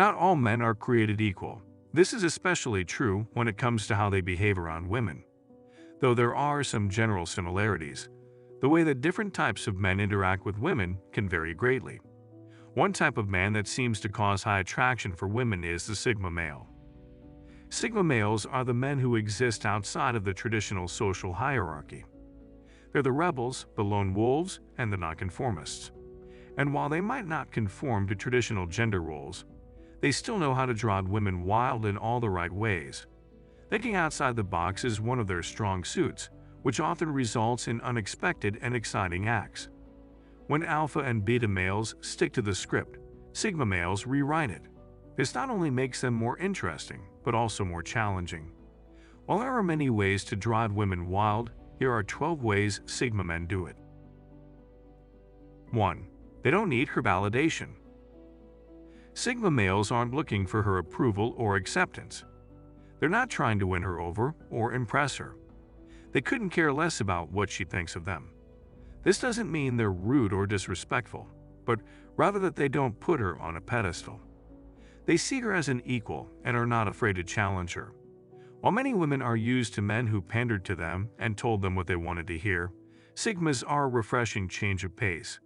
Not all men are created equal. This is especially true when it comes to how they behave around women. Though there are some general similarities, the way that different types of men interact with women can vary greatly. One type of man that seems to cause high attraction for women is the Sigma male. Sigma males are the men who exist outside of the traditional social hierarchy. They're the rebels, the lone wolves, and the nonconformists. And while they might not conform to traditional gender roles, they still know how to drive women wild in all the right ways. Thinking outside the box is one of their strong suits, which often results in unexpected and exciting acts. When alpha and beta males stick to the script, sigma males rewrite it. This not only makes them more interesting, but also more challenging. While there are many ways to drive women wild, here are 12 ways sigma men do it. 1. They don't need her validation. Sigma males aren't looking for her approval or acceptance. They're not trying to win her over or impress her. They couldn't care less about what she thinks of them. This doesn't mean they're rude or disrespectful, but rather that they don't put her on a pedestal. They see her as an equal and are not afraid to challenge her. While many women are used to men who pandered to them and told them what they wanted to hear, Sigmas are a refreshing change of pace.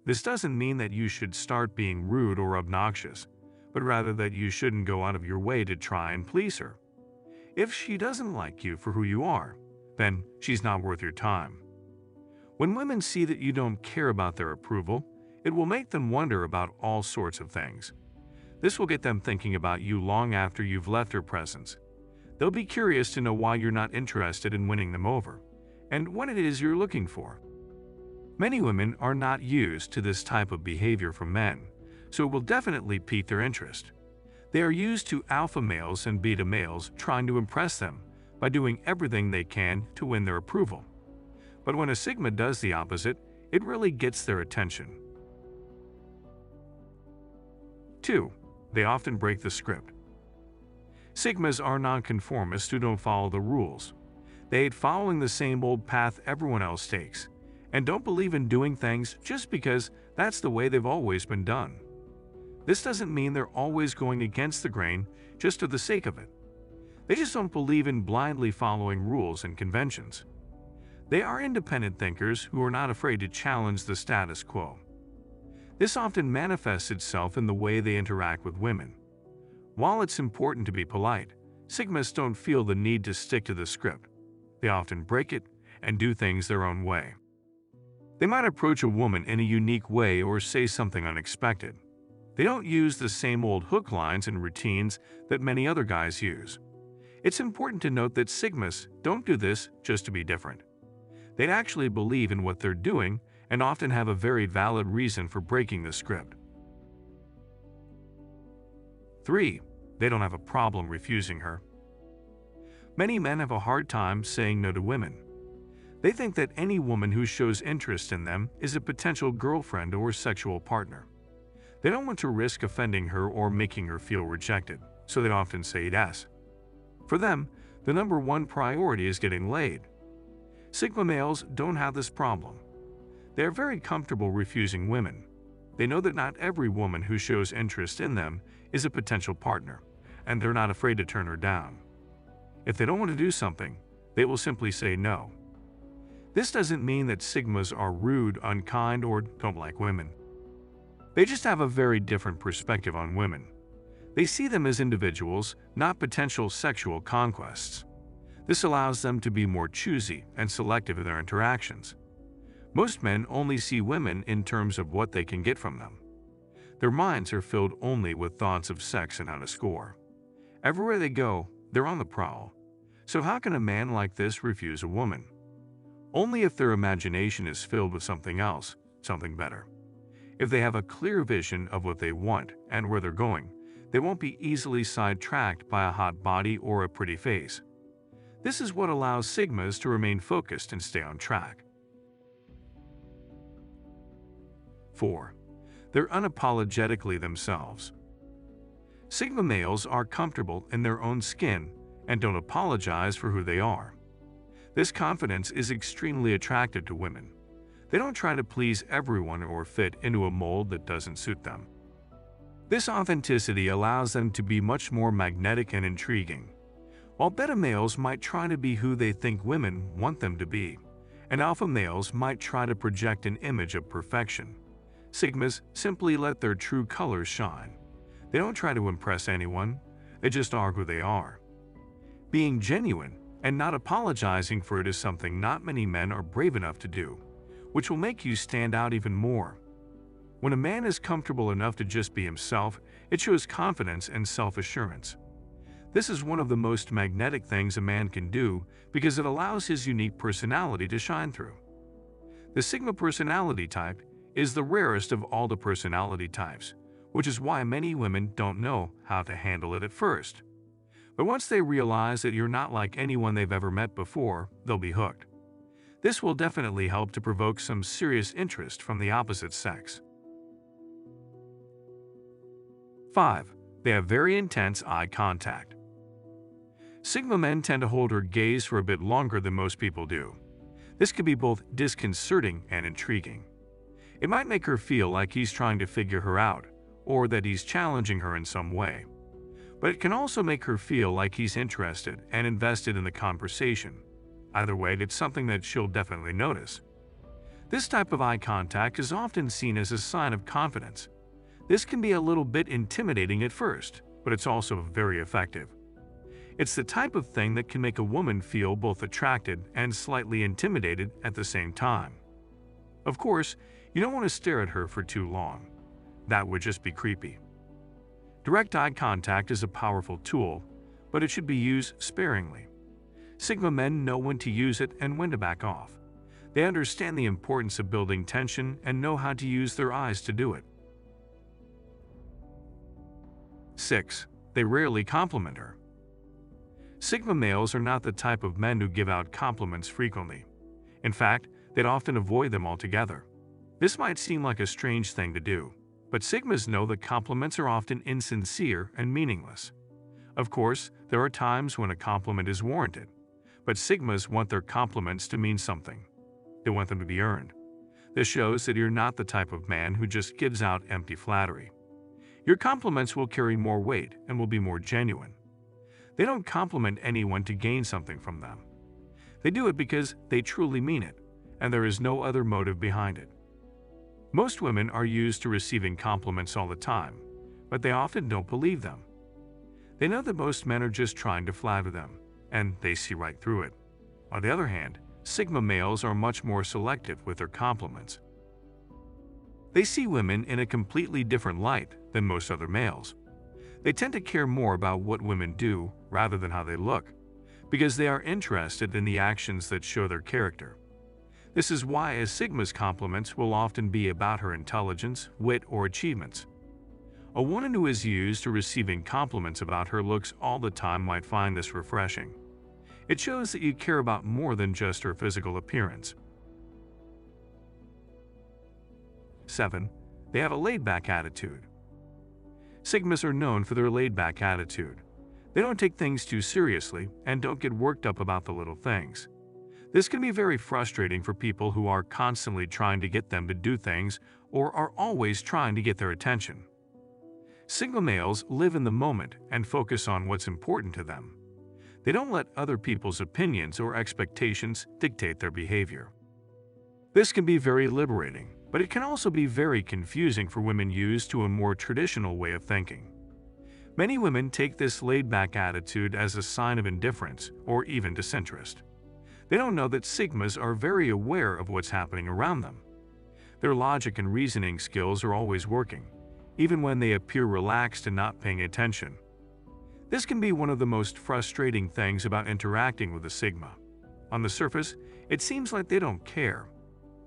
This doesn't mean that you should start being rude or obnoxious, but rather that you shouldn't go out of your way to try and please her. If she doesn't like you for who you are, then she's not worth your time. When women see that you don't care about their approval, it will make them wonder about all sorts of things. This will get them thinking about you long after you've left her presence. They'll be curious to know why you're not interested in winning them over, and what it is you're looking for. Many women are not used to this type of behavior from men, so it will definitely pique their interest. They are used to alpha males and beta males trying to impress them by doing everything they can to win their approval. But when a sigma does the opposite, it really gets their attention. 2. They often break the script. Sigmas are nonconformists who don't follow the rules. They hate following the same old path everyone else takes, and don't believe in doing things just because that's the way they've always been done. This doesn't mean they're always going against the grain just for the sake of it. They just don't believe in blindly following rules and conventions. They are independent thinkers who are not afraid to challenge the status quo. This often manifests itself in the way they interact with women. While it's important to be polite, Sigmas don't feel the need to stick to the script. They often break it and do things their own way. They might approach a woman in a unique way or say something unexpected. They don't use the same old hook lines and routines that many other guys use. It's important to note that Sigmas don't do this just to be different. They actually believe in what they're doing and often have a very valid reason for breaking the script. 3. They don't have a problem refusing her. Many men have a hard time saying no to women. They think that any woman who shows interest in them is a potential girlfriend or sexual partner. They don't want to risk offending her or making her feel rejected, so they often say yes. For them, the number one priority is getting laid. Sigma males don't have this problem. They are very comfortable refusing women. They know that not every woman who shows interest in them is a potential partner, and they're not afraid to turn her down. If they don't want to do something, they will simply say no. This doesn't mean that Sigmas are rude, unkind, or don't like women. They just have a very different perspective on women. They see them as individuals, not potential sexual conquests. This allows them to be more choosy and selective in their interactions. Most men only see women in terms of what they can get from them. Their minds are filled only with thoughts of sex and how to score. Everywhere they go, they're on the prowl. So how can a man like this refuse a woman? Only if their imagination is filled with something else, something better. If they have a clear vision of what they want and where they're going, they won't be easily sidetracked by a hot body or a pretty face. This is what allows Sigmas to remain focused and stay on track. 4. They're unapologetically themselves. Sigma males are comfortable in their own skin and don't apologize for who they are. This confidence is extremely attractive to women. They don't try to please everyone or fit into a mold that doesn't suit them. This authenticity allows them to be much more magnetic and intriguing. While beta males might try to be who they think women want them to be, and alpha males might try to project an image of perfection, sigmas simply let their true colors shine. They don't try to impress anyone, they just are who they are. Being genuine and not apologizing for it is something not many men are brave enough to do, which will make you stand out even more. When a man is comfortable enough to just be himself, it shows confidence and self-assurance. This is one of the most magnetic things a man can do because it allows his unique personality to shine through. The Sigma personality type is the rarest of all the personality types, which is why many women don't know how to handle it at first. But once they realize that you're not like anyone they've ever met before, they'll be hooked. This will definitely help to provoke some serious interest from the opposite sex. 5. They have very intense eye contact. Sigma men tend to hold her gaze for a bit longer than most people do. This can be both disconcerting and intriguing. It might make her feel like he's trying to figure her out, or that he's challenging her in some way. But it can also make her feel like he's interested and invested in the conversation. Either way, it's something that she'll definitely notice. This type of eye contact is often seen as a sign of confidence. This can be a little bit intimidating at first, but it's also very effective. It's the type of thing that can make a woman feel both attracted and slightly intimidated at the same time. Of course, you don't want to stare at her for too long. That would just be creepy. Direct eye contact is a powerful tool, but it should be used sparingly. Sigma men know when to use it and when to back off. They understand the importance of building tension and know how to use their eyes to do it. 6. They rarely compliment her. Sigma males are not the type of men who give out compliments frequently. In fact, they'd often avoid them altogether. This might seem like a strange thing to do, but Sigmas know that compliments are often insincere and meaningless. Of course, there are times when a compliment is warranted, but Sigmas want their compliments to mean something. They want them to be earned. This shows that you're not the type of man who just gives out empty flattery. Your compliments will carry more weight and will be more genuine. They don't compliment anyone to gain something from them. They do it because they truly mean it, and there is no other motive behind it. Most women are used to receiving compliments all the time, but they often don't believe them. They know that most men are just trying to flatter them, and they see right through it. On the other hand, Sigma males are much more selective with their compliments. They see women in a completely different light than most other males. They tend to care more about what women do rather than how they look, because they are interested in the actions that show their character. This is why a Sigma's compliments will often be about her intelligence, wit, or achievements. A woman who is used to receiving compliments about her looks all the time might find this refreshing. It shows that you care about more than just her physical appearance. 7. They have a laid-back attitude. Sigmas are known for their laid-back attitude. They don't take things too seriously and don't get worked up about the little things. This can be very frustrating for people who are constantly trying to get them to do things or are always trying to get their attention. Sigma males live in the moment and focus on what's important to them. They don't let other people's opinions or expectations dictate their behavior. This can be very liberating, but it can also be very confusing for women used to a more traditional way of thinking. Many women take this laid-back attitude as a sign of indifference or even disinterest. They don't know that Sigmas are very aware of what's happening around them. Their logic and reasoning skills are always working, even when they appear relaxed and not paying attention. This can be one of the most frustrating things about interacting with a Sigma. On the surface, it seems like they don't care.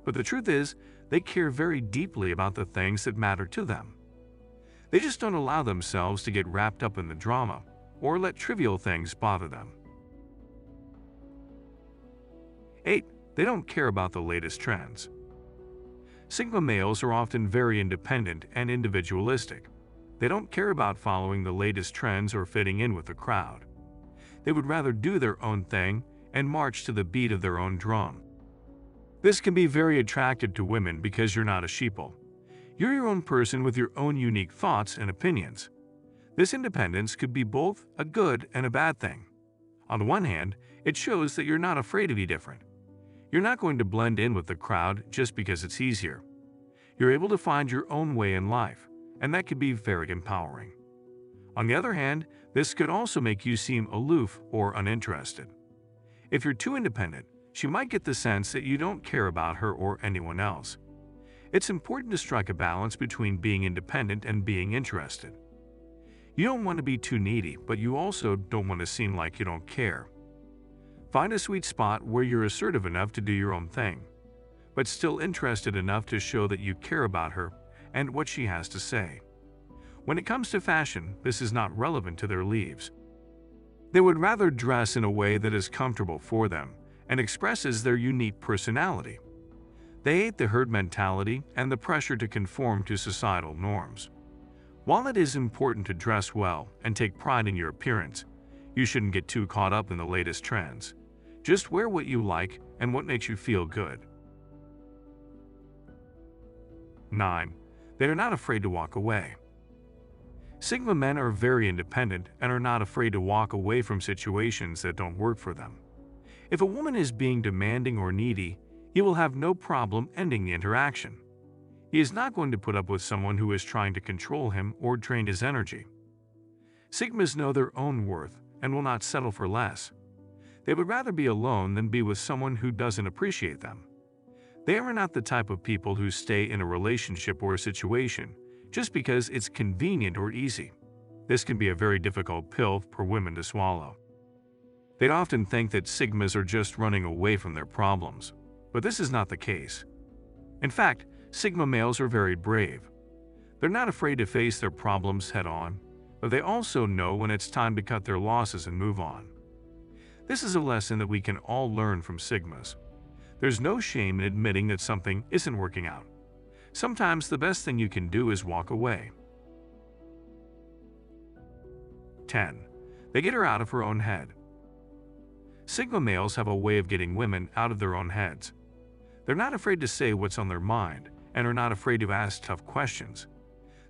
But the truth is, they care very deeply about the things that matter to them. They just don't allow themselves to get wrapped up in the drama or let trivial things bother them. 8. They don't care about the latest trends. Sigma males are often very independent and individualistic. They don't care about following the latest trends or fitting in with the crowd. They would rather do their own thing and march to the beat of their own drum. This can be very attractive to women because you're not a sheeple. You're your own person with your own unique thoughts and opinions. This independence could be both a good and a bad thing. On the one hand, it shows that you're not afraid to be different. You're not going to blend in with the crowd just because it's easier. You're able to find your own way in life, and that could be very empowering. On the other hand, this could also make you seem aloof or uninterested. If you're too independent, she might get the sense that you don't care about her or anyone else. It's important to strike a balance between being independent and being interested. You don't want to be too needy, but you also don't want to seem like you don't care. Find a sweet spot where you're assertive enough to do your own thing, but still interested enough to show that you care about her and what she has to say. When it comes to fashion, this is not relevant to their lives. They would rather dress in a way that is comfortable for them and expresses their unique personality. They hate the herd mentality and the pressure to conform to societal norms. While it is important to dress well and take pride in your appearance, you shouldn't get too caught up in the latest trends. Just wear what you like and what makes you feel good. 9. They are not afraid to walk away. Sigma men are very independent and are not afraid to walk away from situations that don't work for them. If a woman is being demanding or needy, he will have no problem ending the interaction. He is not going to put up with someone who is trying to control him or drain his energy. Sigmas know their own worth and will not settle for less. They would rather be alone than be with someone who doesn't appreciate them. They are not the type of people who stay in a relationship or a situation just because it's convenient or easy. This can be a very difficult pill for women to swallow. They'd often think that Sigmas are just running away from their problems, but this is not the case. In fact, Sigma males are very brave. They're not afraid to face their problems head-on, but they also know when it's time to cut their losses and move on. This is a lesson that we can all learn from Sigmas. There's no shame in admitting that something isn't working out. Sometimes the best thing you can do is walk away. 10. They get her out of her own head. Sigma males have a way of getting women out of their own heads. They're not afraid to say what's on their mind and are not afraid to ask tough questions.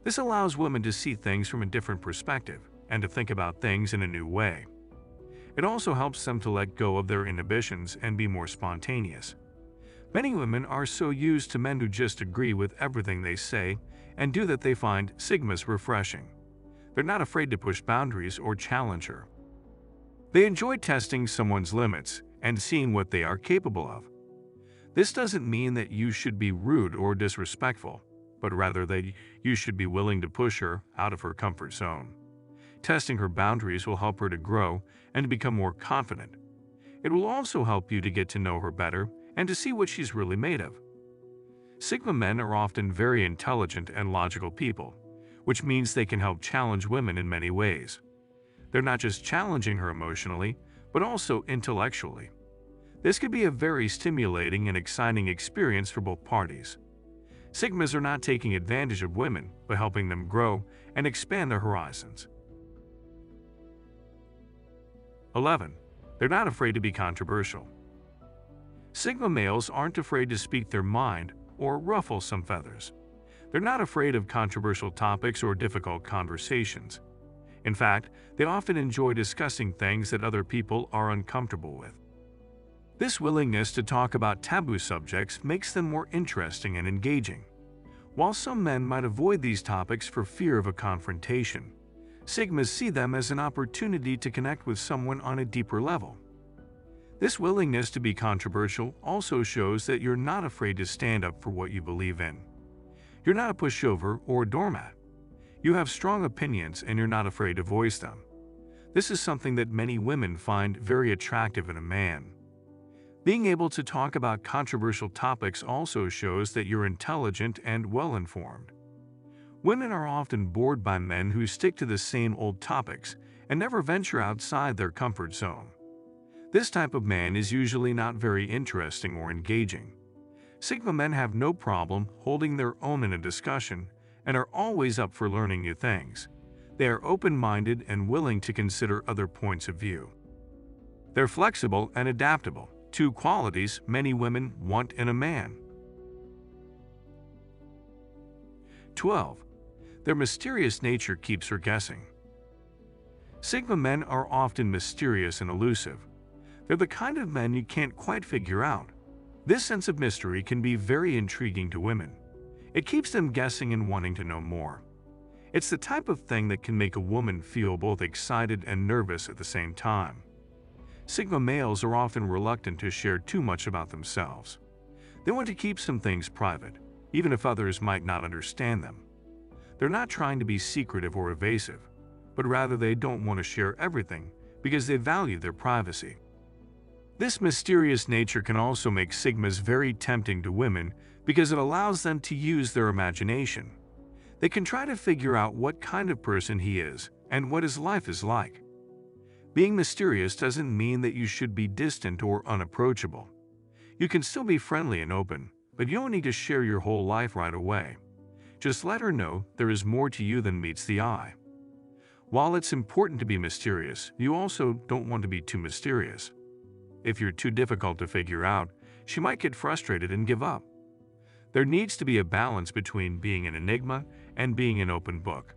This allows women to see things from a different perspective and to think about things in a new way. It also helps them to let go of their inhibitions and be more spontaneous. Many women are so used to men who just agree with everything they say and do that they find Sigmas refreshing. They're not afraid to push boundaries or challenge her. They enjoy testing someone's limits and seeing what they are capable of. This doesn't mean that you should be rude or disrespectful, but rather that you should be willing to push her out of her comfort zone. Testing her boundaries will help her to grow and to become more confident. It will also help you to get to know her better and to see what she's really made of. Sigma men are often very intelligent and logical people, which means they can help challenge women in many ways. They're not just challenging her emotionally, but also intellectually. This could be a very stimulating and exciting experience for both parties. Sigmas are not taking advantage of women, but helping them grow and expand their horizons. 11. They're not afraid to be controversial. Sigma males aren't afraid to speak their mind or ruffle some feathers. They're not afraid of controversial topics or difficult conversations. In fact, they often enjoy discussing things that other people are uncomfortable with. This willingness to talk about taboo subjects makes them more interesting and engaging. While some men might avoid these topics for fear of a confrontation, Sigmas see them as an opportunity to connect with someone on a deeper level. This willingness to be controversial also shows that you're not afraid to stand up for what you believe in. You're not a pushover or a doormat. You have strong opinions and you're not afraid to voice them. This is something that many women find very attractive in a man. Being able to talk about controversial topics also shows that you're intelligent and well-informed. Women are often bored by men who stick to the same old topics and never venture outside their comfort zone. This type of man is usually not very interesting or engaging. Sigma men have no problem holding their own in a discussion and are always up for learning new things. They are open-minded and willing to consider other points of view. They're flexible and adaptable, two qualities many women want in a man. 12. Their mysterious nature keeps her guessing. Sigma men are often mysterious and elusive. They're the kind of men you can't quite figure out. This sense of mystery can be very intriguing to women. It keeps them guessing and wanting to know more. It's the type of thing that can make a woman feel both excited and nervous at the same time. Sigma males are often reluctant to share too much about themselves. They want to keep some things private, even if others might not understand them. They're not trying to be secretive or evasive, but rather they don't want to share everything because they value their privacy. This mysterious nature can also make Sigmas very tempting to women because it allows them to use their imagination. They can try to figure out what kind of person he is and what his life is like. Being mysterious doesn't mean that you should be distant or unapproachable. You can still be friendly and open, but you don't need to share your whole life right away. Just let her know there is more to you than meets the eye. While it's important to be mysterious, you also don't want to be too mysterious. If you're too difficult to figure out, she might get frustrated and give up. There needs to be a balance between being an enigma and being an open book.